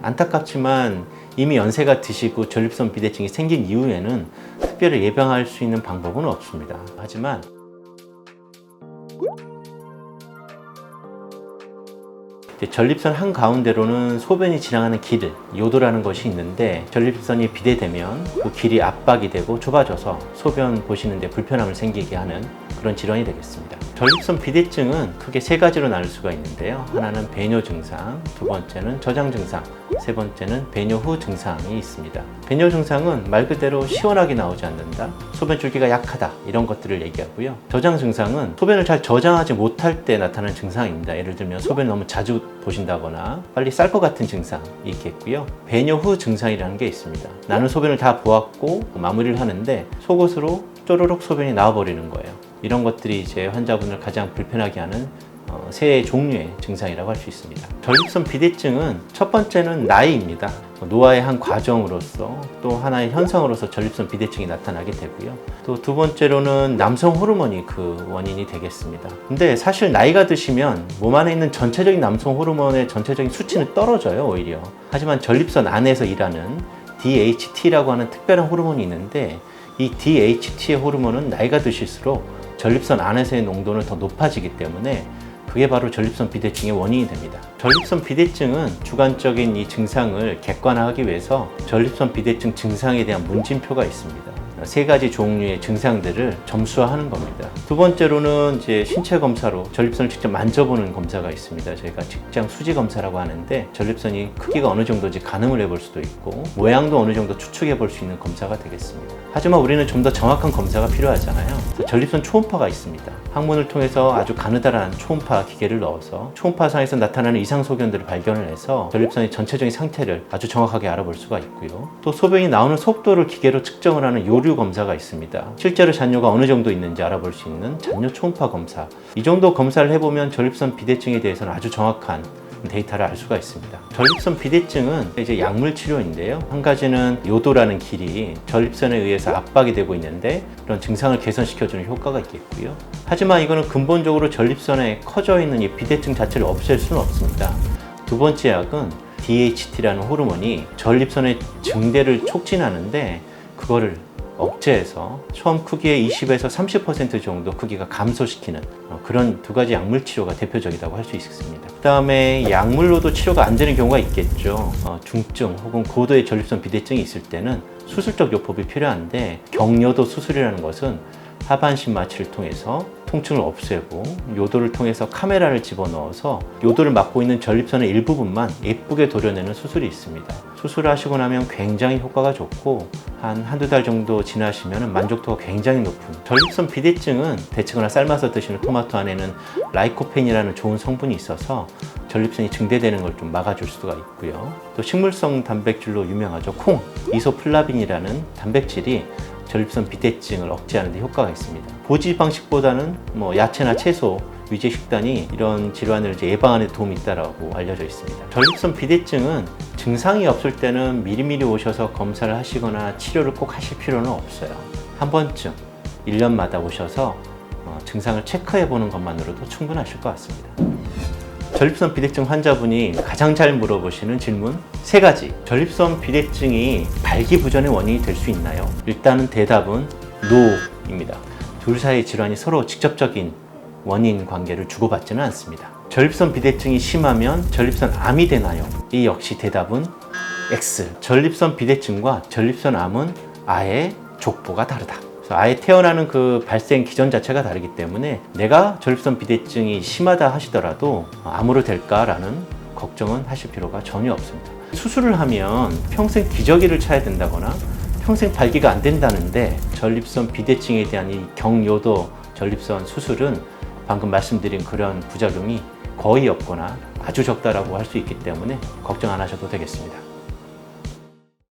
안타깝지만 이미 연세가 드시고 전립선 비대증이 생긴 이후에는 특별히 예방할 수 있는 방법은 없습니다. 하지만 전립선 한가운데로는 소변이 지나가는 길, 요도라는 것이 있는데 전립선이 비대되면 그 길이 압박이 되고 좁아져서 소변 보시는데 불편함을 생기게 하는 그런 질환이 되겠습니다. 전립선 비대증은 크게 세 가지로 나눌 수가 있는데요. 하나는 배뇨 증상, 두 번째는 저장 증상, 세 번째는 배뇨 후 증상이 있습니다. 배뇨 증상은 말 그대로 시원하게 나오지 않는다, 소변 줄기가 약하다, 이런 것들을 얘기하고요. 저장 증상은 소변을 잘 저장하지 못할 때 나타나는 증상입니다. 예를 들면 소변을 너무 자주 보신다거나 빨리 쌀 것 같은 증상이 있겠고요. 배뇨 후 증상이라는 게 있습니다. 나는 소변을 다 보았고 마무리를 하는데 속옷으로 쪼르륵 소변이 나와버리는 거예요. 이런 것들이 이제 환자분을 가장 불편하게 하는 세 종류의 증상이라고 할 수 있습니다. 전립선 비대증은 첫 번째는 나이입니다. 노화의 한 과정으로서 또 하나의 현상으로서 전립선 비대증이 나타나게 되고요. 또 두 번째로는 남성 호르몬이 그 원인이 되겠습니다. 근데 사실 나이가 드시면 몸 안에 있는 전체적인 남성 호르몬의 전체적인 수치는 떨어져요, 오히려. 하지만 전립선 안에서 일하는 DHT라고 하는 특별한 호르몬이 있는데 이 DHT의 호르몬은 나이가 드실수록 전립선 안에서의 농도는 더 높아지기 때문에 그게 바로 전립선 비대증의 원인이 됩니다. 전립선 비대증은 주관적인 이 증상을 객관화하기 위해서 전립선 비대증 증상에 대한 문진표가 있습니다. 세 가지 종류의 증상들을 점수화하는 겁니다. 두 번째로는 이제 신체 검사로 전립선을 직접 만져보는 검사가 있습니다. 저희가 직장 수지 검사라고 하는데 전립선이 크기가 어느 정도인지 가늠을 해볼 수도 있고 모양도 어느 정도 추측해 볼 수 있는 검사가 되겠습니다. 하지만 우리는 좀 더 정확한 검사가 필요하잖아요. 그래서 전립선 초음파가 있습니다. 항문을 통해서 아주 가느다란 초음파 기계를 넣어서 초음파상에서 나타나는 이상 소견들을 발견을 해서 전립선의 전체적인 상태를 아주 정확하게 알아볼 수가 있고요. 또 소변이 나오는 속도를 기계로 측정을 하는 요류 검사가 있습니다. 실제로 잔뇨가 어느 정도 있는지 알아볼 수 있는 잔뇨 초음파 검사. 이 정도 검사를 해보면 전립선 비대증에 대해서는 아주 정확한 데이터를 알 수가 있습니다. 전립선 비대증은 이제 약물 치료인데요. 한 가지는 요도라는 길이 전립선에 의해서 압박이 되고 있는데 그런 증상을 개선시켜주는 효과가 있겠고요. 하지만 이거는 근본적으로 전립선에 커져 있는 이 비대증 자체를 없앨 수는 없습니다. 두 번째 약은 DHT라는 호르몬이 전립선의 증대를 촉진하는데 그거를 억제해서 처음 크기의 20에서 30% 정도 크기가 감소시키는 그런 두 가지 약물 치료가 대표적이라고 할 수 있습니다. 그 다음에 약물로도 치료가 안 되는 경우가 있겠죠. 중증 혹은 고도의 전립선 비대증이 있을 때는 수술적 요법이 필요한데 경요도 수술이라는 것은 하반신 마취를 통해서 통증을 없애고 요도를 통해서 카메라를 집어넣어서 요도를 막고 있는 전립선의 일부분만 예쁘게 도려내는 수술이 있습니다. 수술을 하시고 나면 굉장히 효과가 좋고 한두 달 정도 지나시면 만족도가 굉장히 높은 전립선 비대증은 데치거나 삶아서 드시는 토마토 안에는 라이코펜이라는 좋은 성분이 있어서 전립선이 증대되는 걸 좀 막아줄 수가 있고요. 또 식물성 단백질로 유명하죠. 콩, 이소플라빈이라는 단백질이 전립선 비대증을 억제하는 데 효과가 있습니다. 보지 방식보다는 야채나 채소, 위제 식단이 이런 질환을 이제 예방하는 데 도움이 있다고 알려져 있습니다. 전립선 비대증은 증상이 없을 때는 미리미리 오셔서 검사를 하시거나 치료를 꼭 하실 필요는 없어요. 한 번쯤 1년마다 오셔서 증상을 체크해 보는 것만으로도 충분하실 것 같습니다. 전립선 비대증 환자분이 가장 잘 물어보시는 질문 세 가지. 전립선 비대증이 발기부전의 원인이 될 수 있나요? 일단은 대답은 NO입니다. 둘 사이의 질환이 서로 직접적인 원인 관계를 주고받지는 않습니다. 전립선 비대증이 심하면 전립선 암이 되나요? 이 역시 대답은 X. 전립선 비대증과 전립선 암은 아예 족보가 다르다. 아예 태어나는 그 발생 기전 자체가 다르기 때문에 내가 전립선 비대증이 심하다 하시더라도 암으로 될까라는 걱정은 하실 필요가 전혀 없습니다. 수술을 하면 평생 기저귀를 차야 된다거나 평생 발기가 안 된다는데 전립선 비대증에 대한 이 경요도 전립선 수술은 방금 말씀드린 그런 부작용이 거의 없거나 아주 적다라고 할 수 있기 때문에 걱정 안 하셔도 되겠습니다.